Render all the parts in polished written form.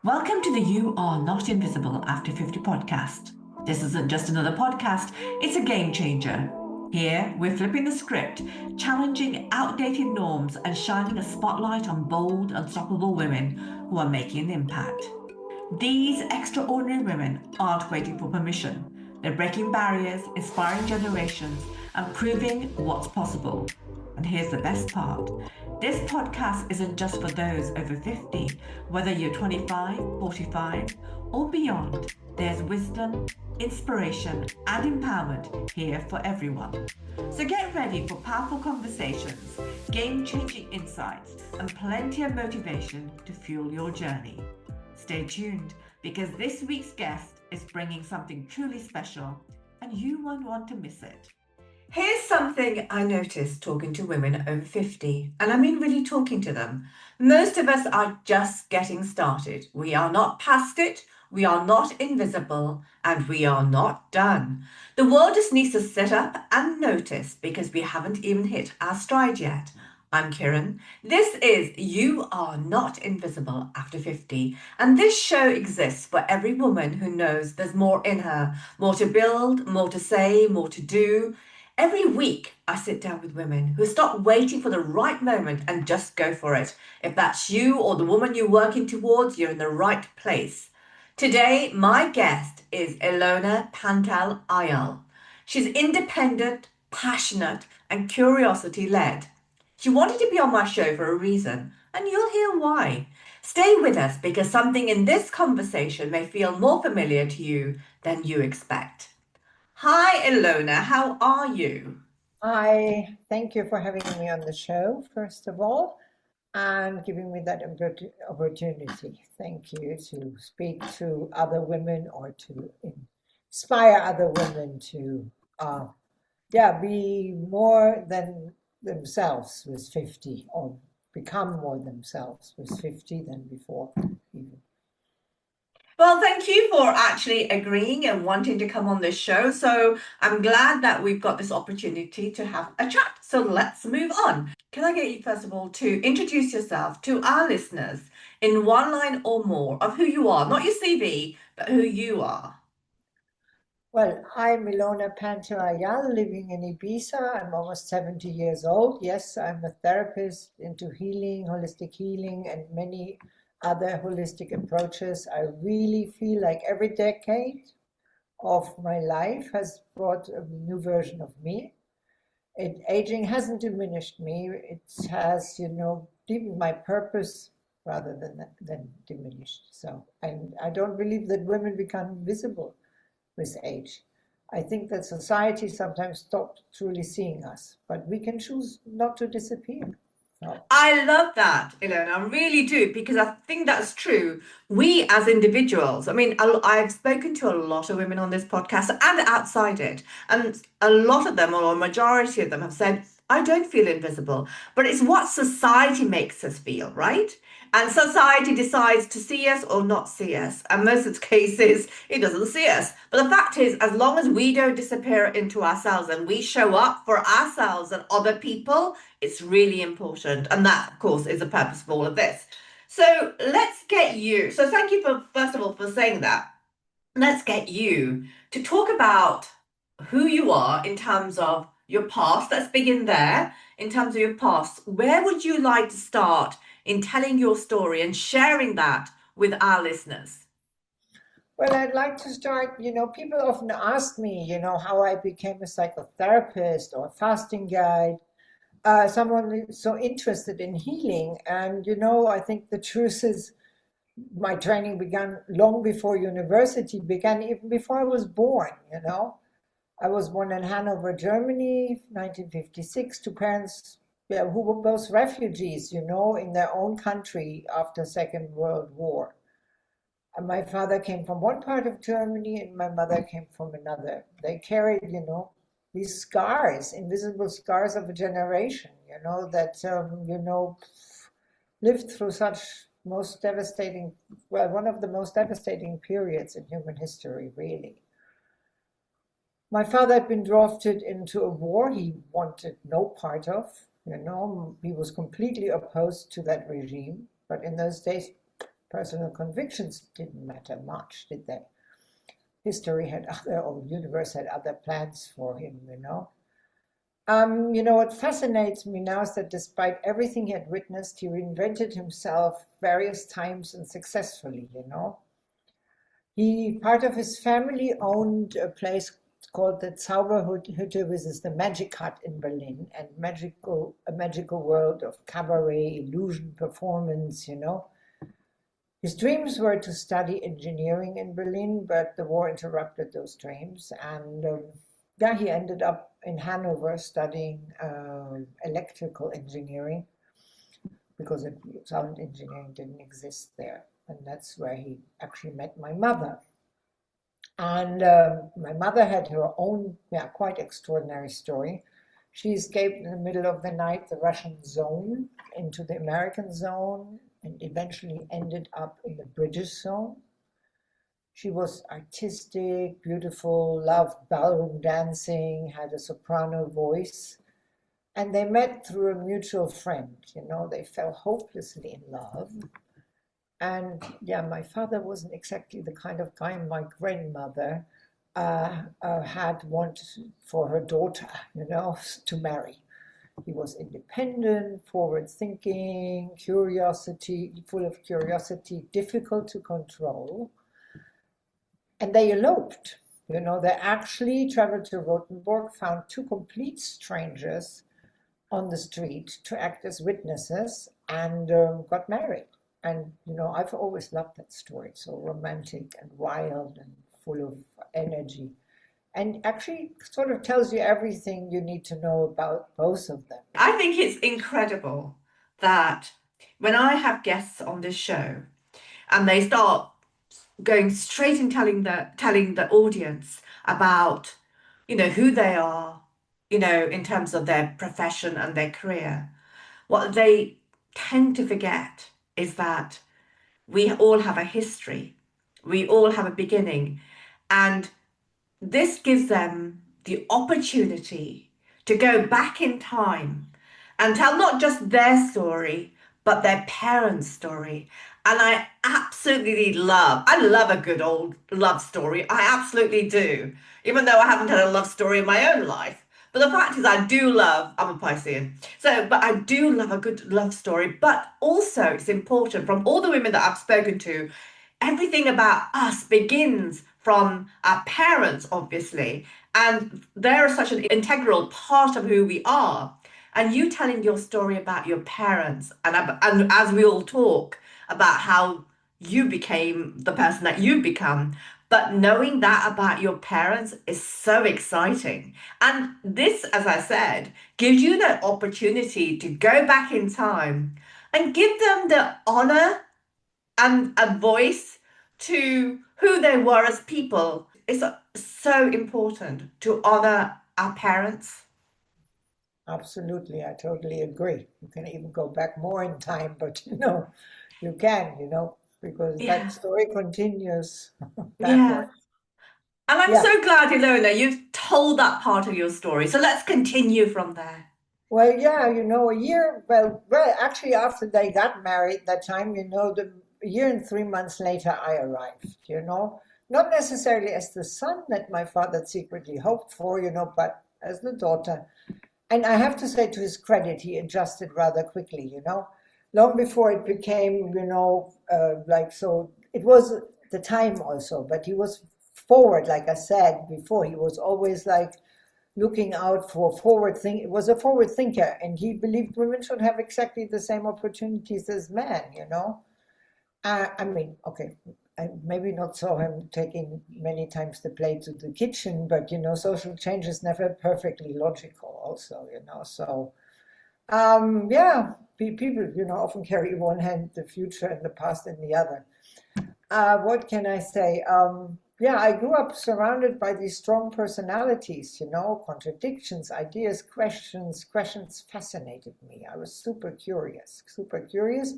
Welcome to the You Are Not Invisible After 50 podcast. This isn't just another podcast, it's a game changer. Here, we're flipping the script, challenging outdated norms and shining a spotlight on bold, unstoppable women who are making an impact. These extraordinary women aren't waiting for permission. They're breaking barriers, inspiring generations, and proving what's possible. And here's the best part. This podcast isn't just for those over 50, whether you're 25, 45, or beyond. There's wisdom, inspiration, and empowerment here for everyone. So get ready for powerful conversations, game-changing insights, and plenty of motivation to fuel your journey. Stay tuned because this week's guest is bringing something truly special and you won't want to miss it. Here's something I noticed talking to women over 50, and I mean really talking to them. Most of us are just getting started. We are not past it, we are not invisible, and we are not done. The world just needs to sit up and notice because we haven't even hit our stride yet. I'm Kiran. This is You Are Not Invisible After 50, and this show exists for every woman who knows there's more in her, more to build, more to say, more to do. Every week, I sit down with women who stop waiting for the right moment and just go for it. If that's you or the woman you're working towards, you're in the right place. Today, my guest is Ilona Pantel-Ayal. She's independent, passionate, and curiosity-led. She wanted to be on my show for a reason, and you'll hear why. Stay with us because something in this conversation may feel more familiar to you than you expect. Hi, Ilona, how are you? Hi, thank you for having me on the show, first of all, and giving me that opportunity. Thank you to speak to other women or to inspire other women to, be more than themselves with 50 or become more themselves with 50 than before, even. Well, thank you for actually agreeing and wanting to come on this show. So I'm glad that we've got this opportunity to have a chat. So let's move on. Can I get you, first of all, to introduce yourself to our listeners in one line or more of who you are, not your CV, but who you are? Well, I'm Ilona Pantel-Ayal, living in Ibiza. I'm almost 70 years old. Yes, I'm a therapist into healing, holistic healing, and many other holistic approaches. I really feel like every decade of my life has brought a new version of me. Aging hasn't diminished me. It has, deepened my purpose rather than diminished. So, and I don't believe that women become visible with age. I think that society sometimes stopped truly seeing us, but we can choose not to disappear. So. I love that, Ilona. I really do, because I think that's true. We as individuals, I mean, I've spoken to a lot of women on this podcast and outside it, and a lot of them, or a majority of them, have said, I don't feel invisible, but it's what society makes us feel, right? And society decides to see us or not see us. And most of the cases, it doesn't see us. But the fact is, as long as we don't disappear into ourselves and we show up for ourselves and other people, it's really important. And that, of course, is the purpose of all of this. So let's get you. So thank you for, first of all, for saying that. Let's get you to talk about who you are in terms of your past. Let's begin there. In terms of your past, where would you like to start in telling your story and sharing that with our listeners? Well, I'd like to start, people often ask me, how I became a psychotherapist or a fasting guide. Someone is so interested in healing. And, I think the truth is my training began long before university began, even before I was born, I was born in Hanover, Germany, 1956, to parents who were both refugees, in their own country after Second World War. And my father came from one part of Germany and my mother came from another. They carried, these scars, invisible scars of a generation, that, lived through such most devastating, one of the most devastating periods in human history, really. My father had been drafted into a war he wanted no part of. He was completely opposed to that regime. But in those days, personal convictions didn't matter much, did they? History had other, or universe had other plans for him, you know. What fascinates me now is that despite everything he had witnessed, he reinvented himself various times and successfully, you know. Part of his family owned a place called the Zauberhütte, which is the magic hut in Berlin, and a magical world of cabaret, illusion, performance, you know. His dreams were to study engineering in Berlin, but the war interrupted those dreams. And he ended up in Hanover studying electrical engineering because sound engineering didn't exist there. And that's where he actually met my mother. And my mother had her own, quite extraordinary story. She escaped in the middle of the night the Russian zone into the American zone, and eventually ended up in the British zone. She was artistic, beautiful, loved ballroom dancing, had a soprano voice. And they met through a mutual friend. You know, they fell hopelessly in love. And my father wasn't exactly the kind of guy my grandmother had wanted for her daughter, you know, to marry. He was independent, forward-thinking, full of curiosity, difficult to control. And they eloped. You know, they actually traveled to Rothenburg, found two complete strangers on the street to act as witnesses, and got married. And, you know, I've always loved that story. So romantic and wild and full of energy. And actually sort of tells you everything you need to know about both of them. I think it's incredible that when I have guests on this show and they start going straight and telling the audience about, you know, who they are, you know, in terms of their profession and their career, what they tend to forget is that we all have a history. We all have a beginning. And this gives them the opportunity to go back in time and tell not just their story, but their parents' story. And I love a good old love story. I absolutely do, even though I haven't had a love story in my own life. But the fact is, I'm a Piscean. But I do love a good love story. But also, it's important from all the women that I've spoken to, everything about us begins from our parents, obviously, and they're such an integral part of who we are. And you telling your story about your parents, and as we all talk about how you became the person that you've become, but knowing that about your parents is so exciting. And this, as I said, gives you the opportunity to go back in time and give them the honor and a voice to who they were as people. It's so important to honor our parents. Absolutely, I totally agree. You can even go back more in time, but you know, you can, you know, because that Yeah, story continues yeah. backwards. And I'm Yeah. so glad, Ilona, you've told that part of your story. So let's continue from there. Well, yeah, you know, actually, after they got married, that time, you know, a year and 3 months later, I arrived, you know, not necessarily as the son that my father secretly hoped for, you know, but as the daughter. And I have to say, to his credit, he adjusted rather quickly, you know, long before it became, you know, so it was the time also, but he was forward, like I said before, he was always like, looking out for was a forward thinker, and he believed women should have exactly the same opportunities as men, you know. I mean, okay, I maybe not saw him taking many times the plate to the kitchen, but you know, social change is never perfectly logical also, you know. So people, you know, often carry in one hand the future and the past in the other. What can I say? I grew up surrounded by these strong personalities, you know, contradictions, ideas, questions. Questions fascinated me. I was super curious, super curious.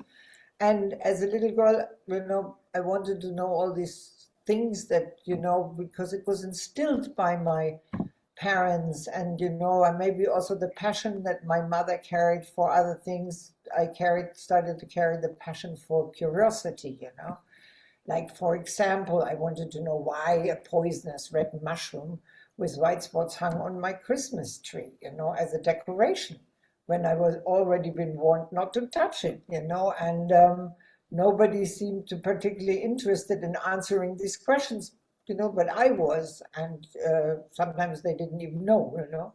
And as a little girl, you know, I wanted to know all these things that, you know, because it was instilled by my parents, and and maybe also the passion that my mother carried for other things. I started to carry the passion for curiosity. Like, for example, I wanted to know why a poisonous red mushroom with white spots hung on my Christmas tree, as a decoration, when I was already been warned not to touch it, and nobody seemed to particularly interested in answering these questions, but I was, and sometimes they didn't even know.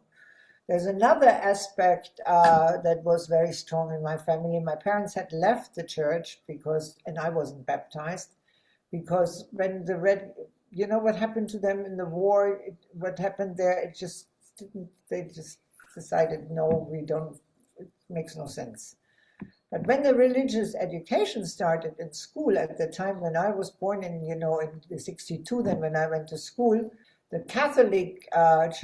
There's another aspect that was very strong in my family. My parents had left the church and I wasn't baptized, because when what happened to them in the war, what happened there, they just decided, no, we don't, it makes no sense. But when the religious education started in school, at the time when I was born in 62, then when I went to school, the Catholic class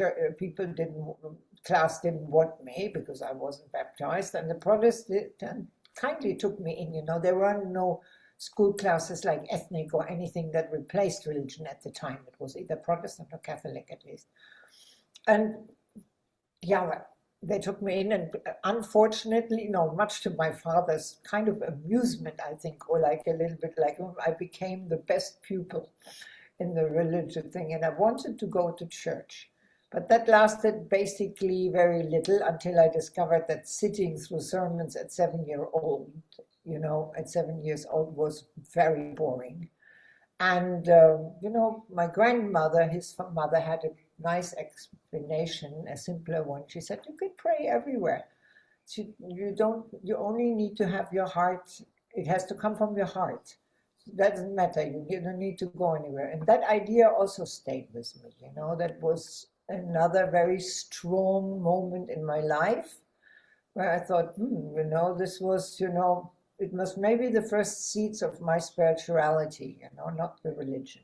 didn't want me because I wasn't baptized, and the Protestant kindly took me in. There were no school classes like ethnic or anything that replaced religion at the time. It was either Protestant or Catholic, at least. And yeah, they took me in, and unfortunately, much to my father's kind of amusement, I think, or like a little bit like, I became the best pupil in the religion thing, and I wanted to go to church. But that lasted basically very little until I discovered that sitting through sermons at 7 years old was very boring. And, my grandmother, his mother, had a nice explanation, a simpler one. She said, you can pray everywhere. You only need to have your heart. It has to come from your heart. It doesn't matter. You don't need to go anywhere. And that idea also stayed with me. That was another very strong moment in my life where I thought, this was, it was maybe the first seeds of my spirituality, not the religion.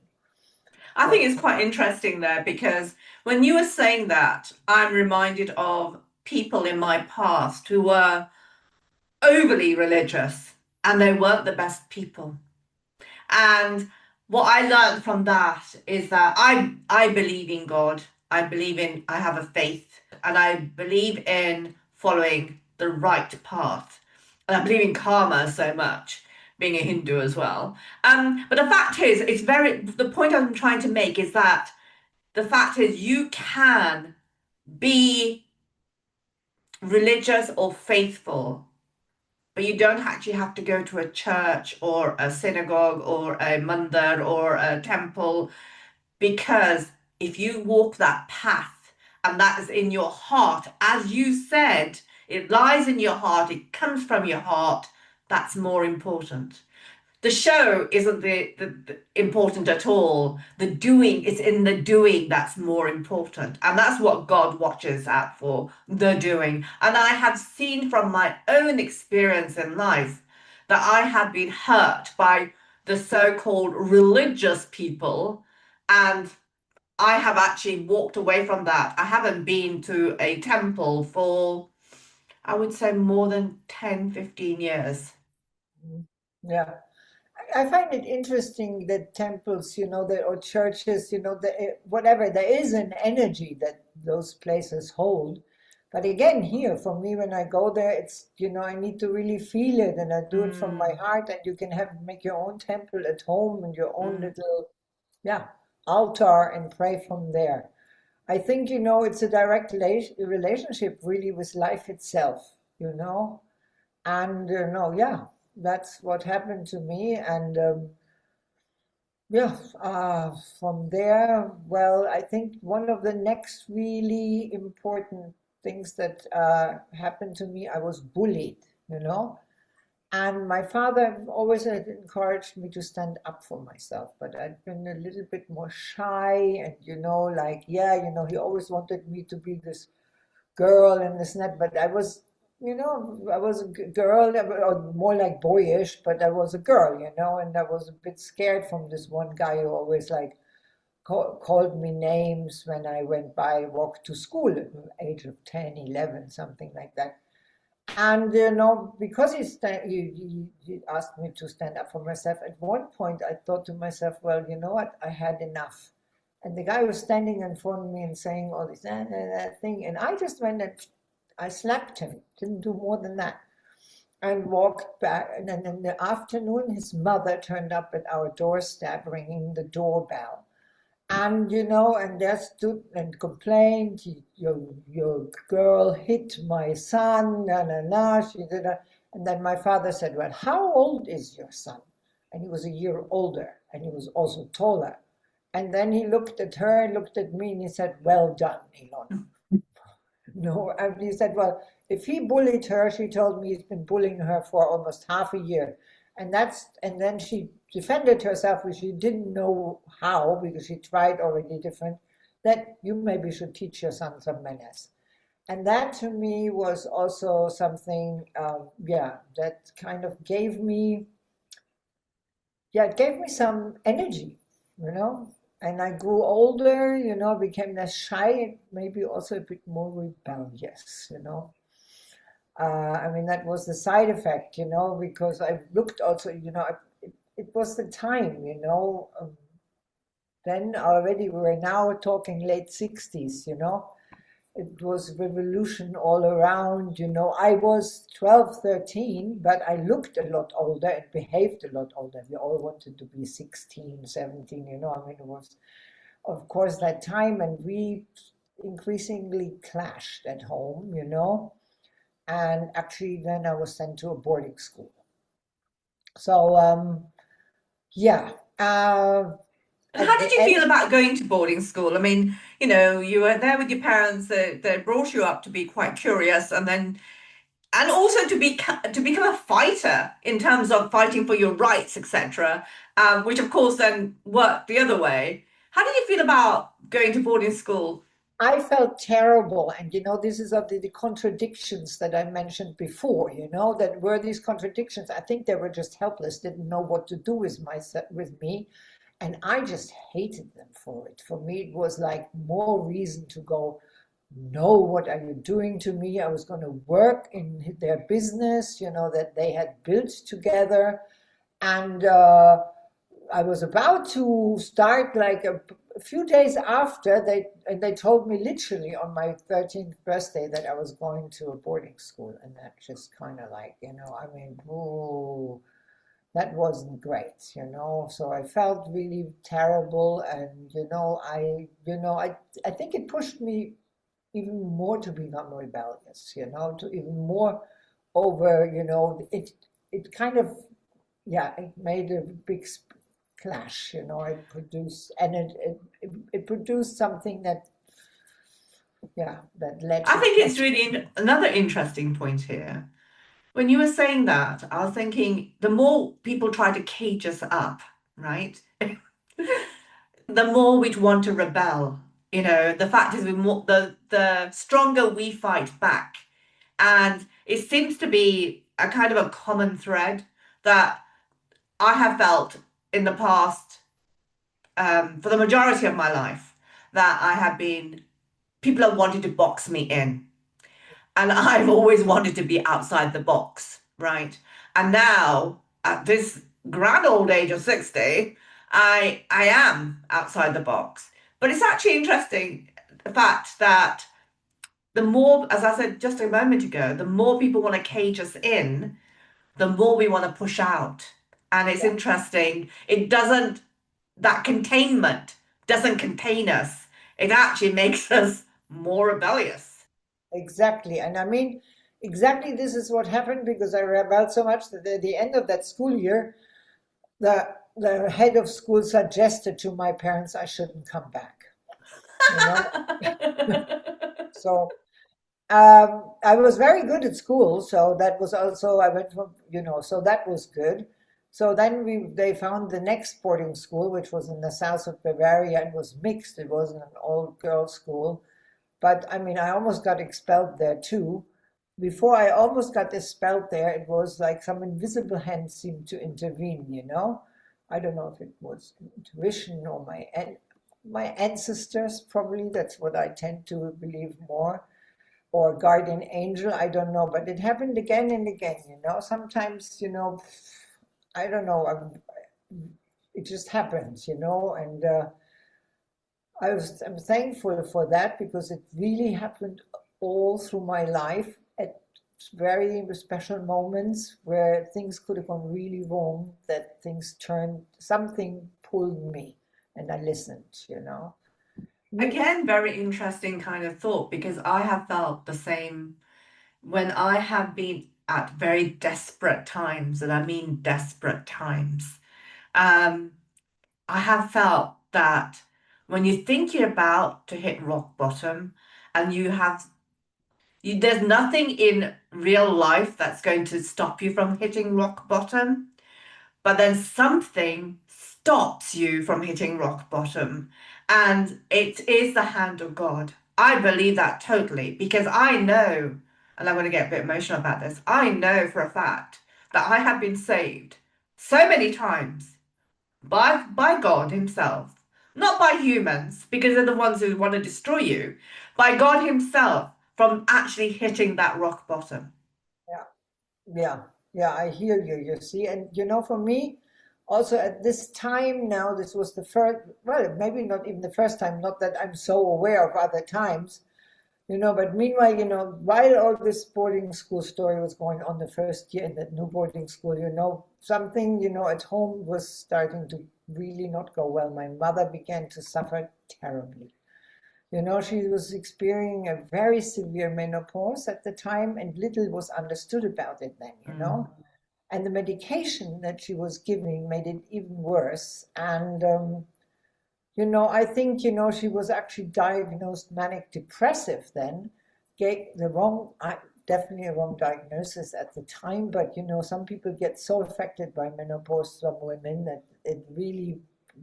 I think it's quite interesting there, because when you were saying that, I'm reminded of people in my past who were overly religious and they weren't the best people. And what I learned from that is that I believe in God. I have a faith, and I believe in following the right path. And I believe in karma so much, being a Hindu as well. But the fact is, the point I'm trying to make is that the fact is you can be religious or faithful, but you don't actually have to go to a church or a synagogue or a mandir or a temple, because if you walk that path and that is in your heart, as you said, it lies in your heart, it comes from your heart, that's more important. The show isn't the important at all. The doing, it's in the doing that's more important. And that's what God watches out for, the doing. And I have seen from my own experience in life that I have been hurt by the so-called religious people, and I have actually walked away from that. I haven't been to a temple for, I would say, more than 10, 15 years. Yeah. I find it interesting that temples, or churches, whatever, there is an energy that those places hold. But again, here, for me, when I go there, it's, I need to really feel it, and I do it from my heart, and you can make your own temple at home and your own little, altar, and pray from there. I think, it's a direct relationship really with life itself. And, that's what happened to me. And from there, well, I think one of the next really important things that happened to me, I was bullied. And my father always had encouraged me to stand up for myself, but I'd been a little bit more shy, and he always wanted me to be this girl and this and that, but I was a girl, or more like boyish, but I was a girl, and I was a bit scared from this one guy who always like called me names when I walked to school at the age of 10, 11, something like that. And because he asked me to stand up for myself, at one point I thought to myself, well, you know what, I had enough. And the guy was standing in front of me and saying all this that thing. And I just went and I slapped him, didn't do more than that. And walked back. And then in the afternoon, his mother turned up at our doorstep ringing the doorbell. And, and there stood and complained, your girl hit my son, she did a, and then my father said, well, how old is your son? And he was a year older, and he was also taller. And then he looked at her, looked at me, and he said, well done, Ilona. No, and he said, well, if he bullied her, she told me he's been bullying her for almost half a year. And then she defended herself, but she didn't know how, because she tried already different, that you maybe should teach your son some manners. And that to me was also something, that kind of gave me some energy, And I grew older, became less shy, maybe also a bit more rebellious, that was the side effect, because I looked also, it was the time, then already we were now talking late 60s, it was revolution all around, I was 12, 13, but I looked a lot older and behaved a lot older. We all wanted to be 16, 17, it was, of course, that time, and we increasingly clashed at home, and actually then I was sent to a boarding school. So, How did you feel about going to boarding school? I mean, you were there with your parents. They brought you up to be quite curious, and also to become a fighter in terms of fighting for your rights, etc. Which of course then worked the other way. How did you feel about going to boarding school? I felt terrible, and this is of the contradictions that I mentioned before. That were these contradictions. I think they were just helpless, didn't know what to do with me. And I just hated them for it. For me, it was like more reason to go, no, what are you doing to me? I was going to work in their business, that they had built together. And I was about to start like a few days after, they told me literally on my 13th birthday that I was going to a boarding school. And that just kind of like, ooh, that wasn't great, so I felt really terrible. And I think it pushed me even more to become rebellious, to even more over, it kind of, it made a big clash, it produced, and it produced something that led to I think it's really another interesting point here. When you were saying that, I was thinking the more people try to cage us up, right? The more we'd want to rebel. The fact is, the stronger we fight back. And it seems to be a kind of a common thread that I have felt in the past, for the majority of my life, that people have wanted to box me in. And I've always wanted to be outside the box, right? And now, at this grand old age of 60, I am outside the box. But it's actually interesting, the fact that the more, as I said just a moment ago, the more people want to cage us in, the more we want to push out. And it's interesting, that containment doesn't contain us. It actually makes us more rebellious. Exactly. And exactly this is what happened, because I rebelled so much that at the end of that school year, the head of school suggested to my parents I shouldn't come back. So I was very good at school. So that was also, I went from, so that was good. So then they found the next boarding school, which was in the south of Bavaria, and was mixed. It wasn't an all-girls school. But I almost got expelled there too. Before I almost got expelled there, it was like some invisible hand seemed to intervene, I don't know if it was intuition or my ancestors, probably. That's what I tend to believe more. Or guardian angel, I don't know. But it happened again and again, Sometimes, I don't know. It just happens, and I'm thankful for that because it really happened all through my life at very special moments where things could have gone really wrong, that things turned, something pulled me and I listened, you know. Again, very interesting kind of thought because I have felt the same when I have been at very desperate times, and I mean desperate times. Um, I have felt that when you think you're about to hit rock bottom and there's nothing in real life that's going to stop you from hitting rock bottom, but then something stops you from hitting rock bottom, and it is the hand of God. I believe that totally because I know, and I'm going to get a bit emotional about this, I know for a fact that I have been saved so many times by God Himself, not by humans, because they're the ones who want to destroy you, by God Himself from actually hitting that rock bottom. Yeah, yeah, yeah, I hear you, you see. And you know, for me, also at this time now, this was the first, well, maybe not even the first time, not that I'm so aware of other times, you know, but meanwhile, you know, while all this boarding school story was going on the first year in that new boarding school, you know, something, you know, at home was starting to really not go well. My mother began to suffer terribly. You know, she was experiencing a very severe menopause at the time, and little was understood about it then, you know. And the medication that she was giving made it even worse. And, you know, I think, you know, she was actually diagnosed manic depressive then, gave the wrong, definitely a wrong diagnosis at the time. But, you know, some people get so affected by menopause, some women, that it really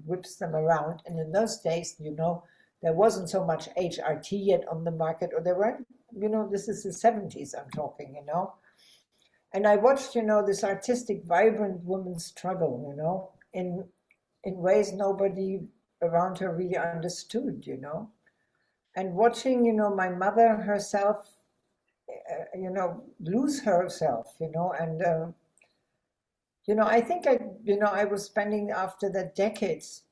whips them around. And in those days, you know, there wasn't so much HRT yet on the market, or there weren't, you know, this is the 70s I'm talking, you know. And I watched, you know, this artistic, vibrant woman struggle, you know, in ways nobody around her really understood, you know. And watching, you know, my mother herself, you know, lose herself, you know, and you know, I think you know, I was spending after that decades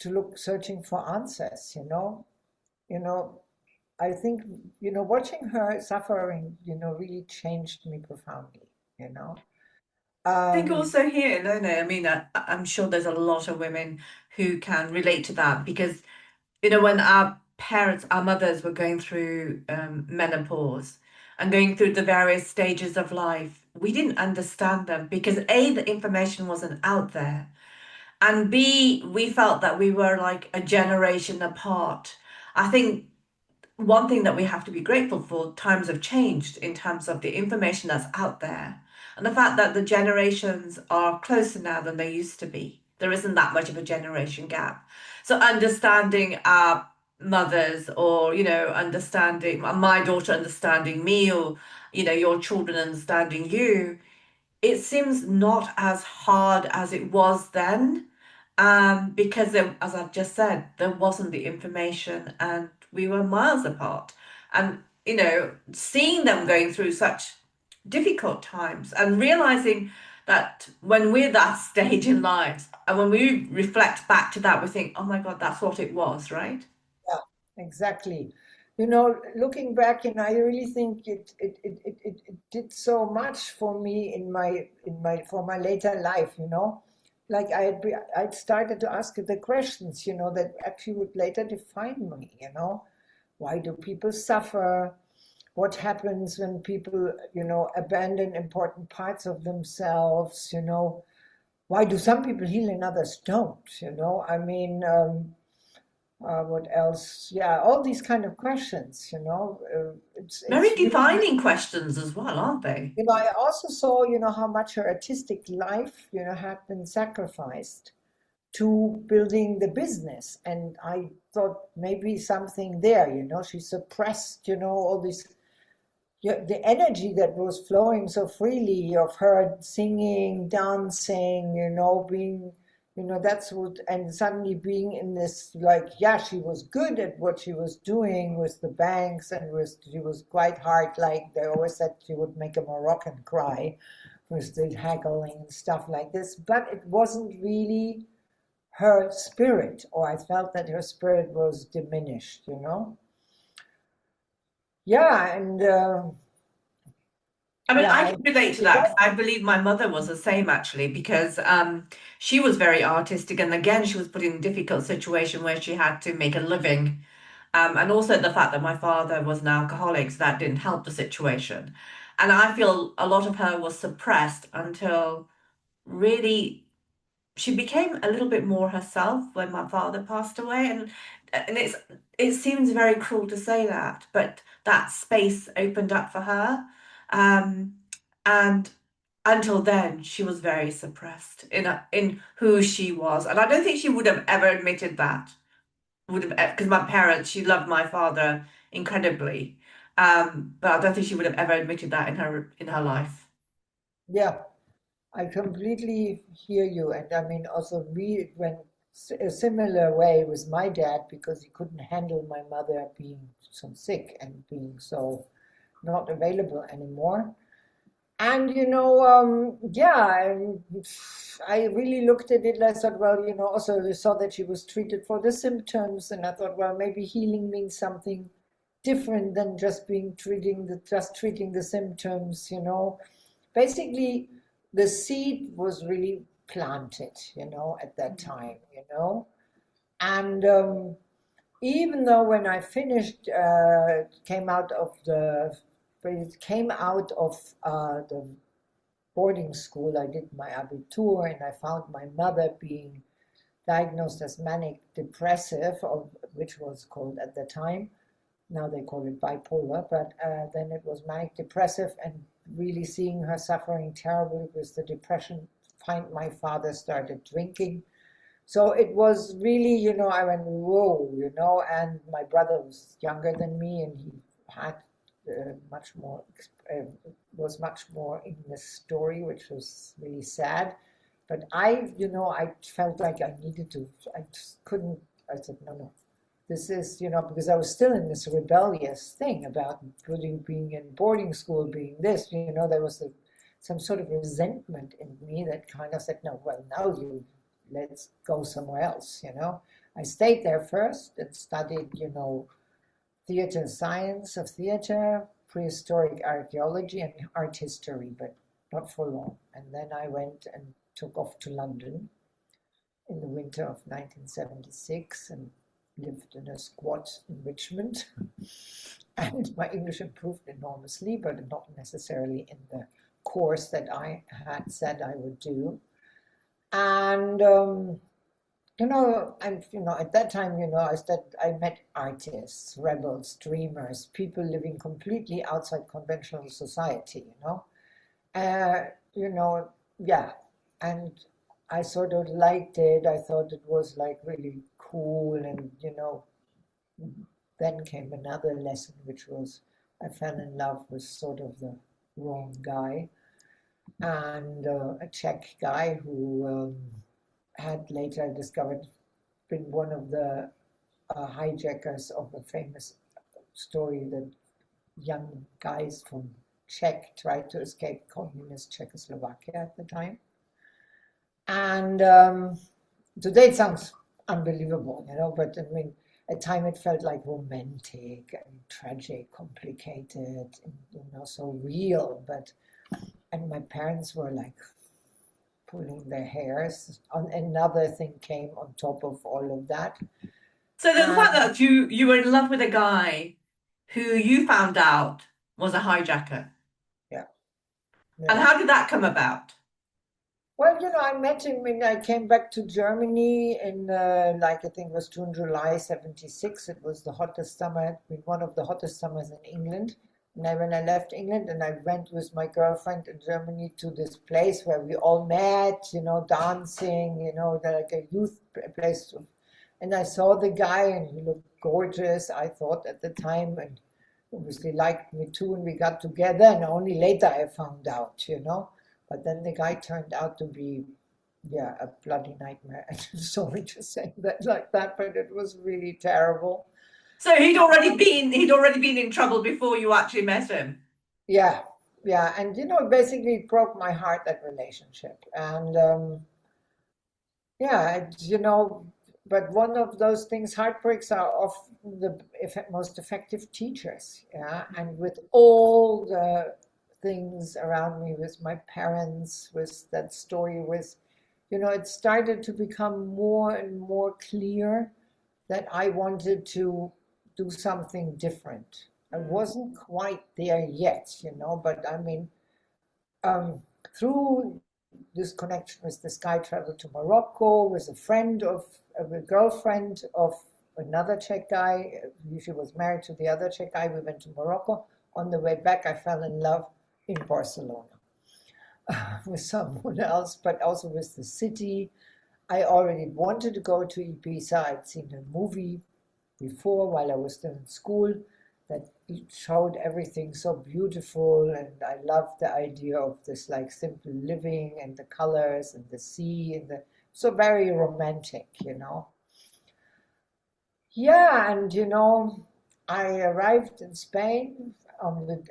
to look searching for answers, you know, I think, you know, watching her suffering, you know, really changed me profoundly, you know. I think Um, also here, Ilona, I mean, I'm sure there's a lot of women who can relate to that because, when our parents, our mothers were going through menopause and going through the various stages of life, we didn't understand them because A, the information wasn't out there, and B, we felt that we were like a generation apart. I think one thing that we have to be grateful for, times have changed in terms of the information that's out there and the fact that the generations are closer now than they used to be. There isn't that much of a generation gap. So understanding our mothers, or understanding my daughter understanding me, or your children understanding you, it seems not as hard as it was then, because there, as I've just said, there wasn't the information and we were miles apart. And, seeing them going through such difficult times and realizing that when we're that stage in lives and when we reflect back to that, we think, oh my God, that's what it was, right? yeah, exactly. You know, looking back, and I really think it did so much for me for my later life, you know. Like I'd started to ask the questions, you know, that actually would later define me, you know. Why do people suffer? What happens when people, you know, abandon important parts of themselves, you know? Why do some people heal and others don't, you know? I mean, what else? Yeah, all these kind of questions, you know. Very It's really, defining questions as well, aren't they? you know, I also saw, you know, how much her artistic life, you know, had been sacrificed to building the business. And I thought maybe something there, you know, she suppressed, you know, all this, yeah, the energy that was flowing so freely of her singing, dancing, you know, being, you know, that's what, and suddenly being in this, like, yeah, she was good at what she was doing with the banks, and she was quite hard, like they always said she would make a Moroccan cry with the haggling and stuff like this, but it wasn't really her spirit, or I felt that her spirit was diminished, Yeah, and I mean, yeah, I can relate to that because I believe my mother was the same actually, because she was very artistic, and again, she was put in a difficult situation where she had to make a living. And also the fact that my father was an alcoholic, so that didn't help the situation. And I feel a lot of her was suppressed until really she became a little bit more herself when my father passed away. And it seems very cruel to say that, but that space opened up for her. Um, and until then, she was very suppressed in who she was. And I don't think she would have ever admitted that. Would have, because my parents, she loved my father incredibly. But I don't think she would have ever admitted that in her life. yeah, I completely hear you. And I mean, also we went a similar way with my dad because he couldn't handle my mother being so sick and being so not available anymore. And yeah, I really looked at it. I thought, well, also we saw that she was treated for the symptoms, and I thought, well, maybe healing means something different than just treating the symptoms. Basically, the seed was really planted, at that time, and even though when I finished, came out of the boarding school, I did my Abitur, and I found my mother being diagnosed as manic depressive, or which was called at the time. Now they call it bipolar, but then it was manic depressive, and really seeing her suffering terribly with the depression. My father started drinking. So it was really, I went, whoa, and my brother was younger than me, and he had much more, was much more in the story, which was really sad. But I felt like I needed to, I just couldn't, I said, no, this is, because I was still in this rebellious thing about being in boarding school, being this, there was some sort of resentment in me that kind of said, no, well, now let's go somewhere else, I stayed there first and studied, theater science of theater, prehistoric archaeology, and art history, but not for long. And then I went and took off to London in the winter of 1976 and lived in a squat in Richmond. And my English improved enormously, but not necessarily in the course that I had said I would do. And at that time, I met artists, rebels, dreamers, people living completely outside conventional society, yeah. And I sort of liked it. I thought it was like really cool. And, then came another lesson, which was I fell in love with sort of the wrong guy, and a Czech guy who had later discovered been one of the hijackers of a famous story that young guys from Czech tried to escape communist Czechoslovakia at the time. And today it sounds unbelievable, but I mean, at time it felt like romantic and tragic, complicated, and, so real. And my parents were like pulling their hairs. Another thing came on top of all of that. So the fact that you were in love with a guy who you found out was a hijacker. Yeah. And how did that come about? Well, I met him when I came back to Germany in, I think it was June, July 76. It was the hottest summer, one of the hottest summers in England. And when I left England, and I went with my girlfriend in Germany to this place where we all met, dancing, like a youth place. And I saw the guy, and he looked gorgeous, I thought at the time, and obviously liked me too. And we got together, and only later I found out, But then the guy turned out to be, a bloody nightmare. I'm sorry to say that like that, but it was really terrible. So he'd already been in trouble before you actually met him. Yeah, and basically it broke my heart, that relationship. And Yeah, but one of those things, heartbreaks are often the most effective teachers. Yeah, and with all the things around me, with my parents, with that story, it started to become more and more clear that I wanted to do something different. I wasn't quite there yet, but I mean, um, through this connection with this guy, traveled to Morocco with a girlfriend of another Czech guy. She was married to the other Czech guy. We went to Morocco. On the way back, I fell in love in Barcelona with someone else, but also with the city. I already wanted to go to Ibiza. I'd seen a movie before while I was still in school that showed everything so beautiful, and I loved the idea of this like simple living and the colors and the sea and the so very romantic. Yeah, and I arrived in Spain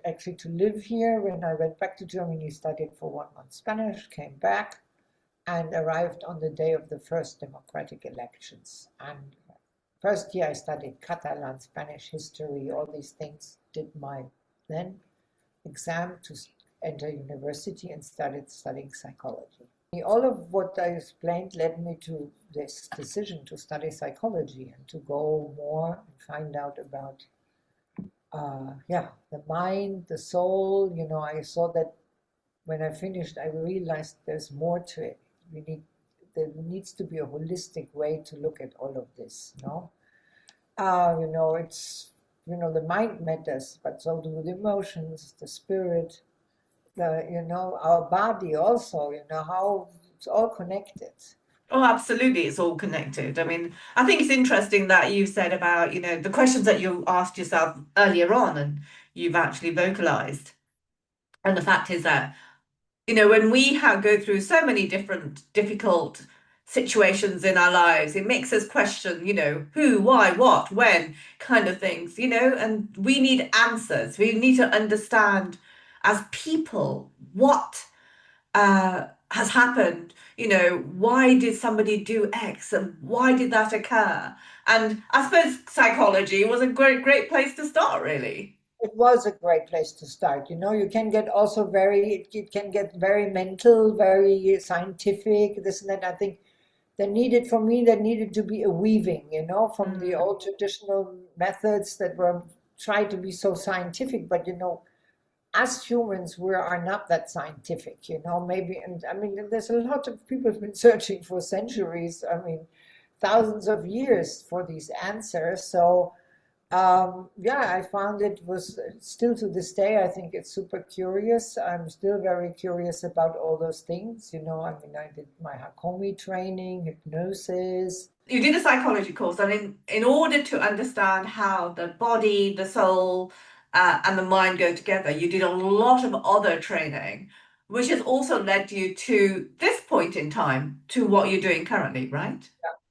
actually to live here. When I went back to Germany, studied for 1 month Spanish, came back, and arrived on the day of the first democratic elections. And first year I studied Catalan, Spanish history, all these things, did my then exam to enter university and started studying psychology. All of what I explained led me to this decision to study psychology and to go more and find out about the mind, the soul. I saw that when I finished, I realized there's more to it. There needs to be a holistic way to look at all of this. It's the mind matters, but so do the emotions, the spirit, our body also. How it's all connected. Oh, absolutely. It's all connected. I mean, I think it's interesting that you said about, the questions that you asked yourself earlier on and you've actually vocalized. And the fact is that, when we go through so many different difficult situations in our lives, it makes us question, who, why, what, when kind of things, and we need answers. We need to understand as people what has happened. Why did somebody do X and why did that occur? And I suppose psychology was a great place to start, really. It was a great place to start. You can get also it can get very mental, very scientific, this and that. I think there needed to be a weaving, from the old traditional methods that were tried to be so scientific, but as humans, we are not that scientific, maybe. And I mean, there's a lot of people have been searching for centuries, I mean, thousands of years for these answers. So, I found it was still to this day, I think it's super curious. I'm still very curious about all those things. I mean, I did my Hakomi training, hypnosis. You did a psychology course, and in order to understand how the body, the soul, and the mind go together, you did a lot of other training, which has also led you to this point in time, to what you're doing currently, right?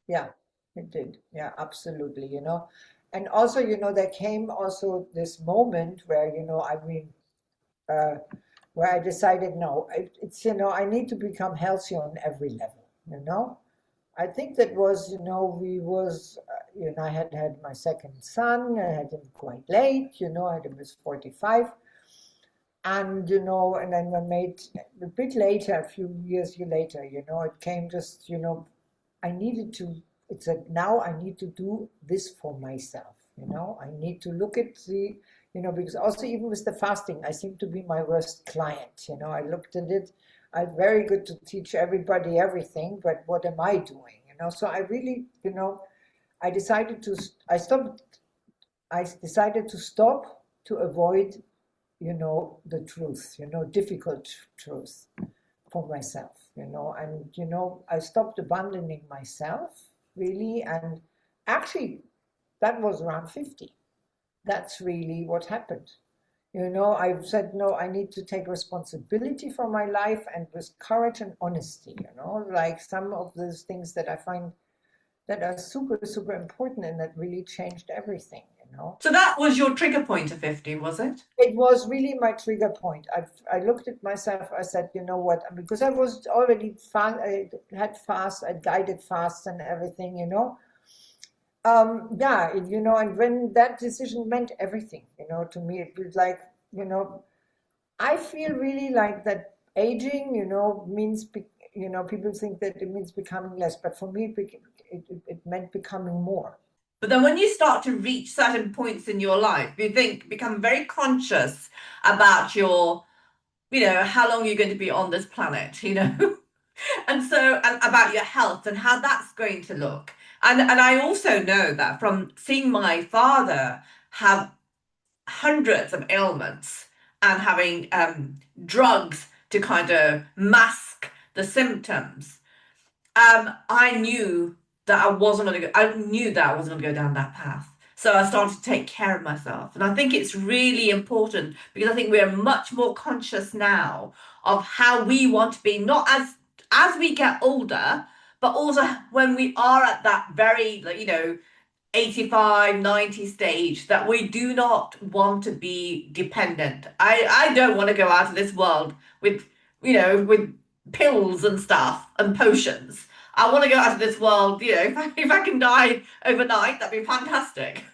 Yeah, it did. Yeah, absolutely. And also, there came also this moment where, I mean, uh, where I decided, no, it's, I need to become healthy on every level. I think that was, I had had my second son. I had him quite late. I had him was 45. And, and then I made a bit later, a few years later, it came just, I needed to, it said, now I need to do this for myself. I need to look at because also even with the fasting, I seem to be my worst client. I looked at it. I'm very good to teach everybody everything, but what am I doing? So I really, I decided to, I decided to stop to avoid, the truth, difficult truth for myself, and, I stopped abandoning myself really. And actually, that was around 50. That's really what happened. I've said, no, I need to take responsibility for my life, and with courage and honesty, like some of those things that I find that are super, super important and that really changed everything. So that was your trigger point of 50, was it? It was really my trigger point. I looked at myself, I said, you know what, because I was already fast, I guided fast and everything, yeah, and when that decision meant everything, to me, it was like, I feel really like that aging, means, people think that it means becoming less, but for me, it meant becoming more. But then when you start to reach certain points in your life, become very conscious about how long you're going to be on this planet, and about your health and how that's going to look. And I also know that from seeing my father have hundreds of ailments and having drugs to kind of mask the symptoms, I knew that I wasn't going to go. I knew that I wasn't going to go down that path. So I started to take care of myself, and I think it's really important because I think we're much more conscious now of how we want to be, not as we get older, but also when we are at that very 85, 90 stage, that we do not want to be dependent. I don't want to go out of this world with pills and stuff and potions. I want to go out of this world, if I can die overnight, that'd be fantastic.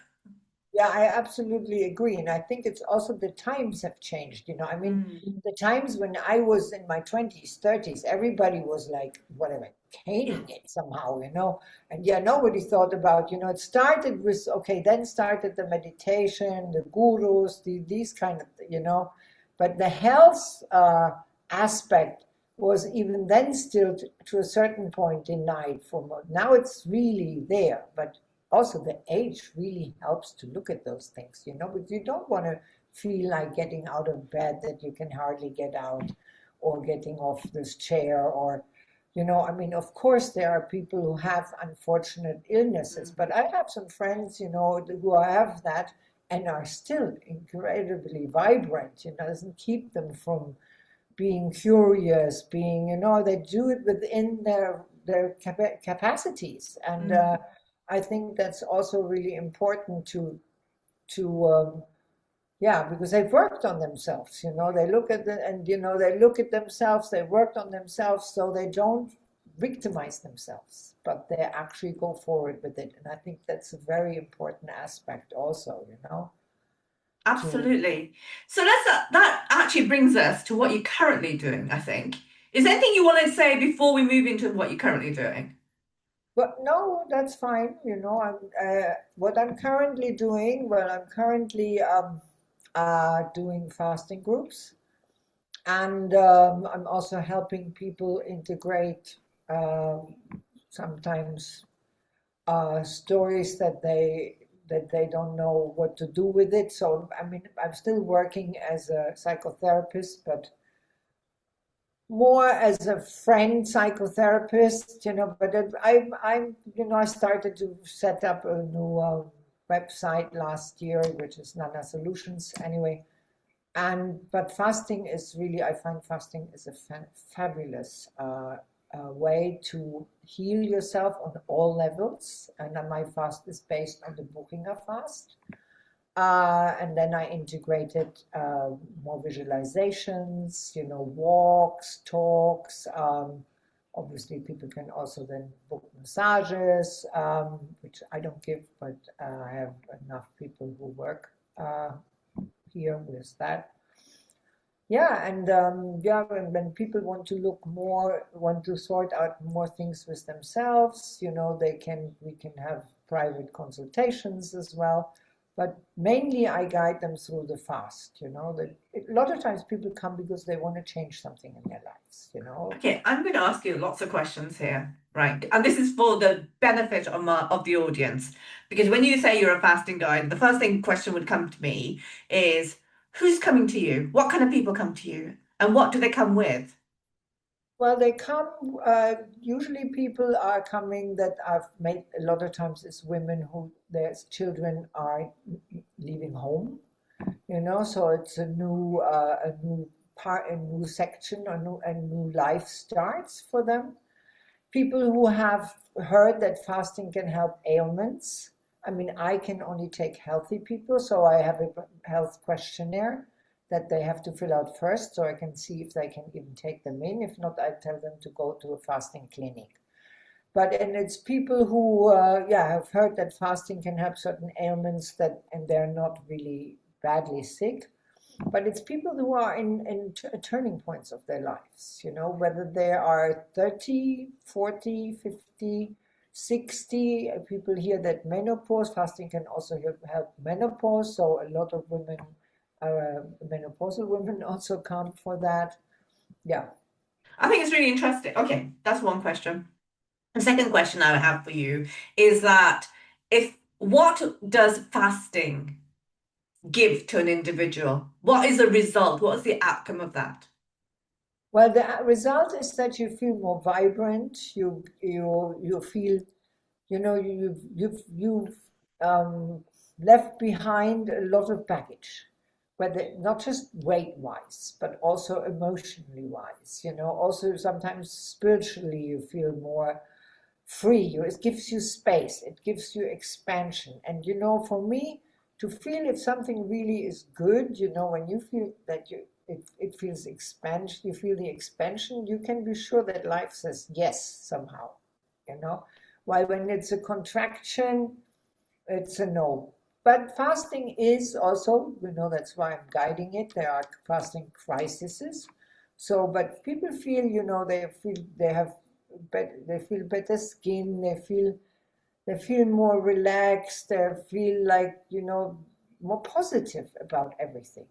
Yeah, I absolutely agree. And I think it's also the times have changed. I mean, Mm. the times when I was in my 20s, 30s, everybody was like, whatever, caning it somehow. And yeah, nobody thought about, it started with, okay, then started the meditation, the gurus, these kind of, but the health aspect was even then still to a certain point denied for most. Now it's really there, but also the age really helps to look at those things, but you don't want to feel like getting out of bed that you can hardly get out, or getting off this chair, or I mean, of course there are people who have unfortunate illnesses, but I have some friends, who have that and are still incredibly vibrant. Doesn't keep them from being curious, being, they do it within their capacities. And I think that's also really important to yeah, because they've worked on themselves. They look at they look at themselves. They worked on themselves, so they don't victimize themselves, but they actually go forward with it. And I think that's a very important aspect, also. To Absolutely. So that actually brings us to what you're currently doing, I think. Is there anything you want to say before we move into what you're currently doing? But no, that's fine. What I'm currently doing. Well, I'm currently doing fasting groups, and I'm also helping people integrate um sometimes stories that they don't know what to do with it. So I mean, I'm still working as a psychotherapist, but more as a friend psychotherapist, but I started to set up a new website last year, which is Nana Solutions anyway. But fasting is really, I find fasting is a fabulous way to heal yourself on all levels. And my fast is based on the Buchinger fast. And then I integrated more visualizations, walks, talks. Obviously, people can also then book massages, which I don't give, but I have enough people who work here with that. Yeah, and yeah, when people want to sort out more things with themselves, we can have private consultations as well. But mainly I guide them through the fast, that a lot of times people come because they want to change something in their lives. Okay, I'm going to ask you lots of questions here, right? And this is for the benefit of the audience, because when you say you're a fasting guide, the first question would come to me is, who's coming to you? What kind of people come to you? And what do they come with? Well, they come, usually people are coming that I've met a lot of times is women who their children are leaving home, so it's a new part, a new section, a new life starts for them. People who have heard that fasting can help ailments, I mean, I can only take healthy people, so I have a health questionnaire that they have to fill out first, so I can see if they can even take them in. If not, I tell them to go to a fasting clinic. And it's people who, have heard that fasting can help certain ailments and they're not really badly sick. But it's people who are in turning points of their lives, whether they are 30, 40, 50, 60. People hear that menopause, fasting can also help menopause. So a lot of women, menopausal women also count for that. Yeah. I think it's really interesting. Okay, that's one question. The second question I have for you is that if what does fasting give to an individual? What is the result? What is the outcome of that? Well, the result is that you feel more vibrant. You feel, you've left behind a lot of baggage, whether not just weight wise, but also emotionally wise. Also sometimes spiritually you feel more free. It gives you space. It gives you expansion. And for me, to feel if something really is good, when you feel that it feels expansion, you feel the expansion, you can be sure that life says yes somehow, while when it's a contraction, it's a no. But fasting is also, that's why I'm guiding it. There are fasting crises. So, but people feel, they feel better skin, they feel more relaxed, they feel like, more positive about everything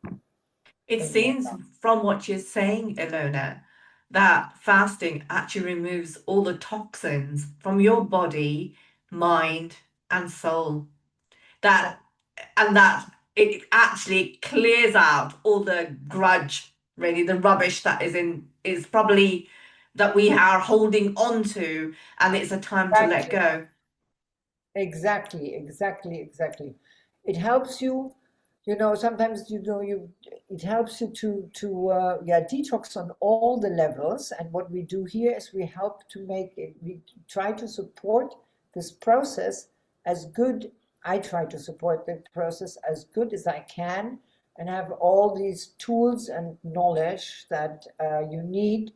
It in their seems life. from what you're saying, Ilona, that fasting actually removes all the toxins from your body, mind, and soul. That and that it actually clears out all the grudge, really, the rubbish that is probably that we are holding on to, and it's a time to let Exactly, go. exactly. It helps you, sometimes, it helps you to detox on all the levels. And what we do here is we try to support this process as good. I try to support the process as good as I can and have all these tools and knowledge that you need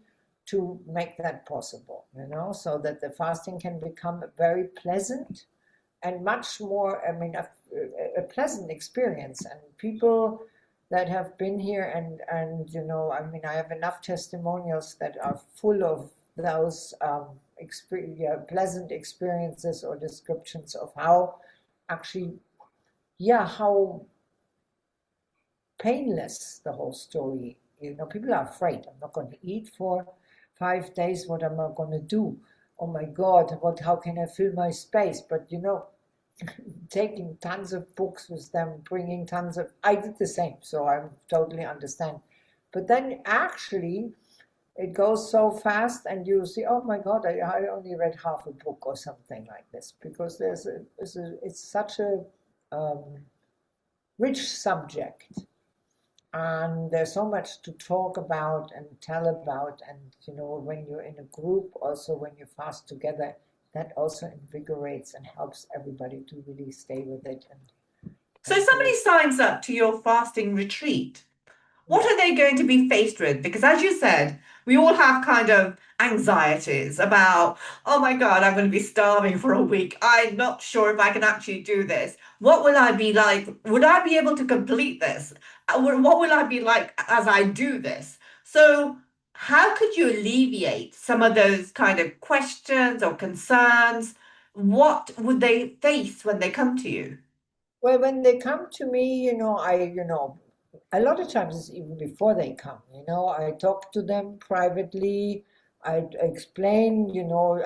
to make that possible, so that the fasting can become very pleasant and much more, I mean, a pleasant experience. And people that have been here and I mean, I have enough testimonials that are full of those pleasant experiences or descriptions of how actually, how painless the whole story. People are afraid. I'm not going to eat for 5 days. What am I going to do? Oh my God! How can I fill my space? But taking tons of books with them, bringing tons of. I did the same, so I totally understand. But then actually, it goes so fast, and you see, oh my God, I only read half a book or something like this, because it's such a um, rich subject, and there's so much to talk about and tell about. And when you're in a group, also when you fast together, that also invigorates and helps everybody to really stay with it. So And somebody signs up to your fasting retreat. What yeah. are they going to be faced with? Because as you said, we all have kind of anxieties about, oh my God, I'm going to be starving for a week. I'm not sure if I can actually do this. What will I be like? Would I be able to complete this? What will I be like as I do this? So, how could you alleviate some of those kind of questions or concerns? What would they face when they come to you? Well, when they come to me, a lot of times it's even before they come. I talk to them privately. I explain,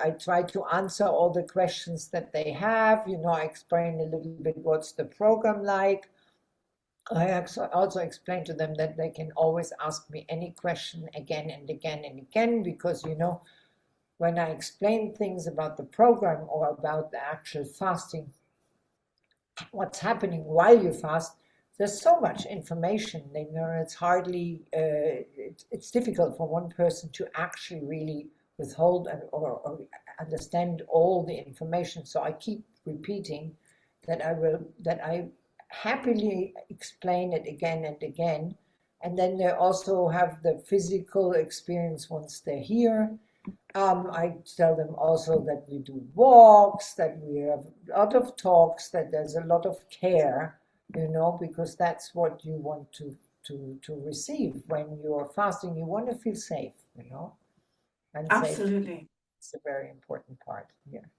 I try to answer all the questions that they have. I explain a little bit what's the program like. I also explain to them that they can always ask me any question again and again and again, because, when I explain things about the program or about the actual fasting, what's happening while you fast, there's so much information. It's hardly, it's difficult for one person to actually really withhold or understand all the information. So I keep repeating that I happily explain it again and again. And then they also have the physical experience once they're here. I tell them also that we do walks, that we have a lot of talks, that there's a lot of care, because that's what you want to receive when you're fasting. You want to feel safe, and Absolutely. It's a very important part here.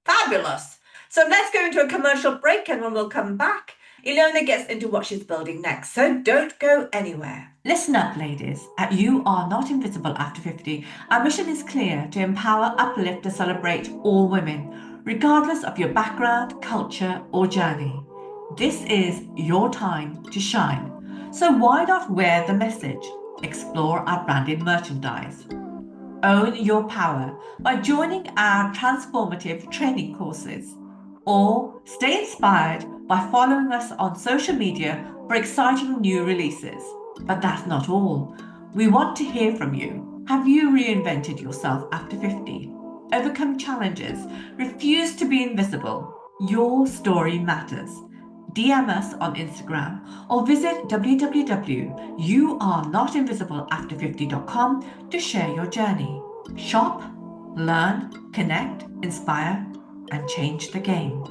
Fabulous. So let's go into a commercial break, and when we'll come back, Ilona gets into what she's building next. So don't go anywhere. Listen up, ladies. At You Are Not Invisible After 50, our mission is clear: to empower, uplift, and celebrate all women, regardless of your background, culture, or journey. This is your time to shine. So why not wear the message? Explore our branded merchandise. Own your power by joining our transformative training courses, or stay inspired by following us on social media for exciting new releases. But that's not all. We want to hear from you. Have you reinvented yourself after 50? Overcome challenges? Refuse to be invisible? Your story matters. DM us on Instagram or visit www.youarenotinvisibleafter50.com to share your journey. Shop, learn, connect, inspire, and change the game.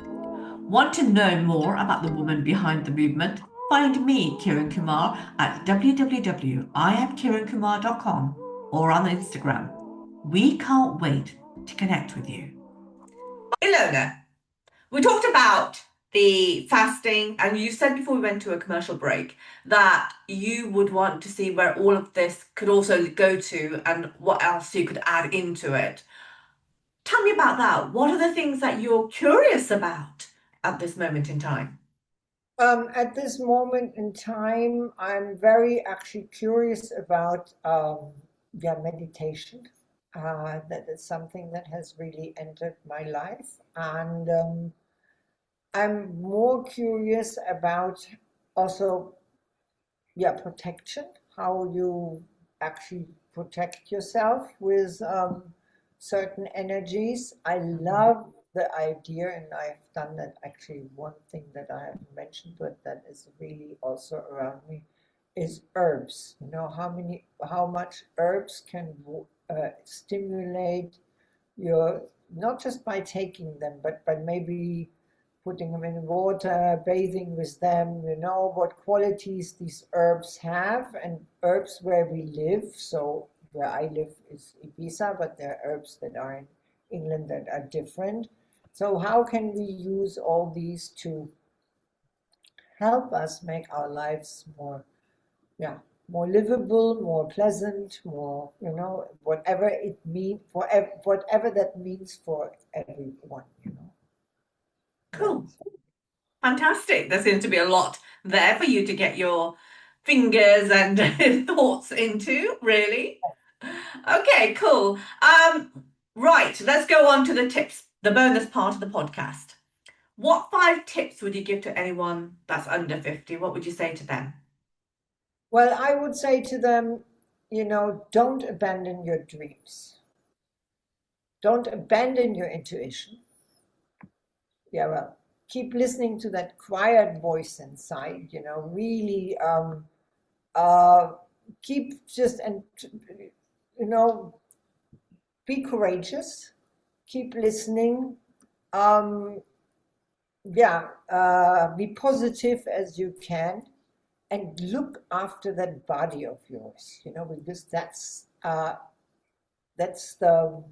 Want to know more about the woman behind the movement? Find me, Kiran Kumar, at www.iamkirankumar.com or on Instagram. We can't wait to connect with you. Ilona, we talked about the fasting, and you said before we went to a commercial break that you would want to see where all of this could also go to and what else you could add into it. Tell me about that. What are the things that you're curious about at this moment in time? At this moment in time, I'm very actually curious about meditation. That is something that has really entered my life, and I'm more curious about also protection, how you actually protect yourself with certain energies. I love the idea, and I've done that. Actually, one thing that I haven't mentioned, but that is really also around me, is herbs. How much herbs can stimulate your, not just by taking them, but by maybe putting them in water, bathing with them, what qualities these herbs have, and herbs where we live. So where I live is Ibiza, but there are herbs that are in England that are different. So how can we use all these to help us make our lives more livable, more pleasant, more, whatever it means, whatever that means for everyone, Cool. Fantastic. There seems to be a lot there for you to get your fingers and thoughts into, really. Okay, cool. Right, let's go on to the tips, the bonus part of the podcast. What 5 tips would you give to anyone that's under 50? What would you say to them? Well, I would say to them, don't abandon your dreams. Don't abandon your intuition. Yeah, well, keep listening to that quiet voice inside, really keep just, and, be courageous, keep listening. Be positive as you can, and look after that body of yours, because that's the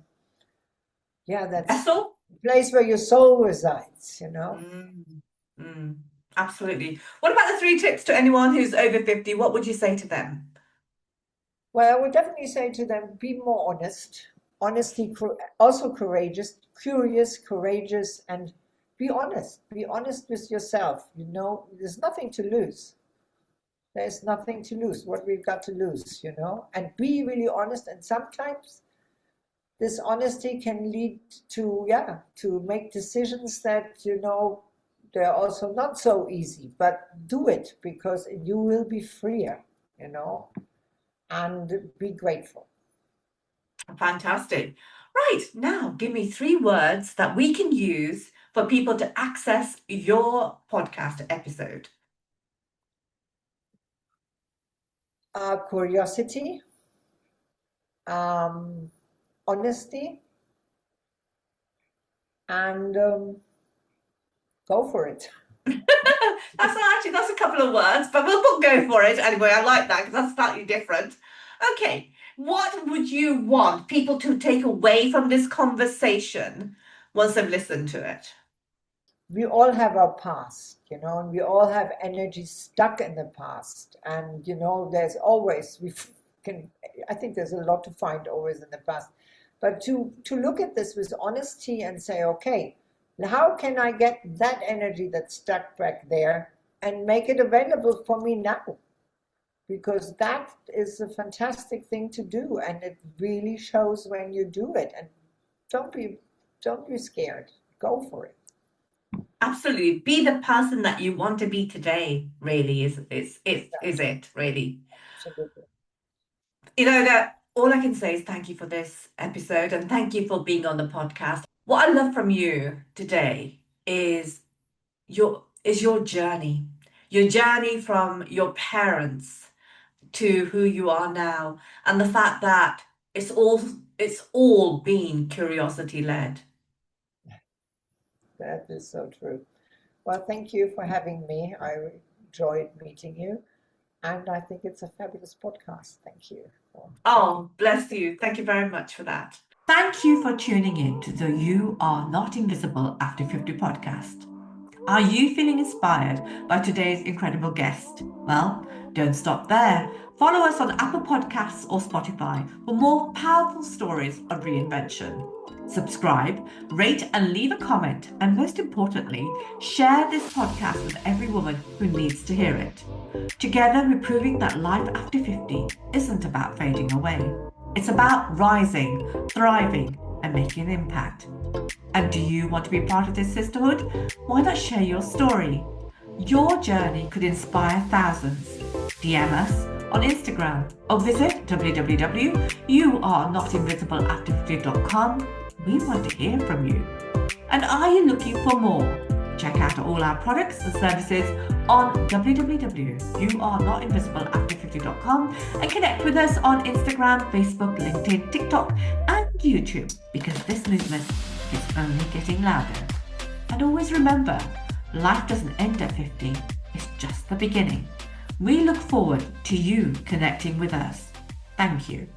Vessel? place where your soul resides, Absolutely. What about the 3 tips to anyone who's over 50? What would you say to them? Well, I would definitely say to them, be more honest. Honesty, also courageous, curious, courageous, and be honest. Be honest with yourself. There's nothing to lose. There's nothing to lose. What we've got to lose, and be really honest. And sometimes this honesty can lead to make decisions that, they're also not so easy, but do it because you will be freer, and be grateful. Fantastic. Right, now give me 3 words that we can use for people to access your podcast episode? Curiosity, honesty, and go for it. That's a couple of words, but we'll go for it anyway. I like that because that's slightly different. Okay, what would you want people to take away from this conversation once they've listened to it? We all have our past, and we all have energy stuck in the past. And, there's always, I think there's a lot to find always in the past. But to look at this with honesty and say, okay, how can I get that energy that's stuck back there and make it available for me now? Because that is a fantastic thing to do, and it really shows when you do it. And don't be scared. Go for it. Absolutely. Be the person that you want to be today, really, is it, really? Absolutely. Ilona, all I can say is thank you for this episode and thank you for being on the podcast. What I love from you today is your journey from your parents to who you are now, and the fact that it's all been curiosity led. That is so true. Well, thank you for having me. I enjoyed meeting you, and I think it's a fabulous podcast. Thank you. Oh, bless you. Thank you very much for that. Thank you for tuning in to the You Are Not Invisible After 50 podcast. Are you feeling inspired by today's incredible guest? Well, don't stop there. Follow us on Apple Podcasts or Spotify for more powerful stories of reinvention. Subscribe, rate and leave a comment, and most importantly, share this podcast with every woman who needs to hear it. Together, we're proving that life after 50 isn't about fading away. It's about rising, thriving, and making an impact. And do you want to be part of this sisterhood? Why not share your story? Your journey could inspire thousands. DM us on Instagram or visit www.youarenotinvisibleafter50.com. We want to hear from you. And are you looking for more? Check out all our products and services on www.youarenotinvisibleafter50.com and connect with us on Instagram, Facebook, LinkedIn, TikTok, and YouTube, because this movement is only getting louder. And always remember, life doesn't end at 50, it's just the beginning. We look forward to you connecting with us. Thank you.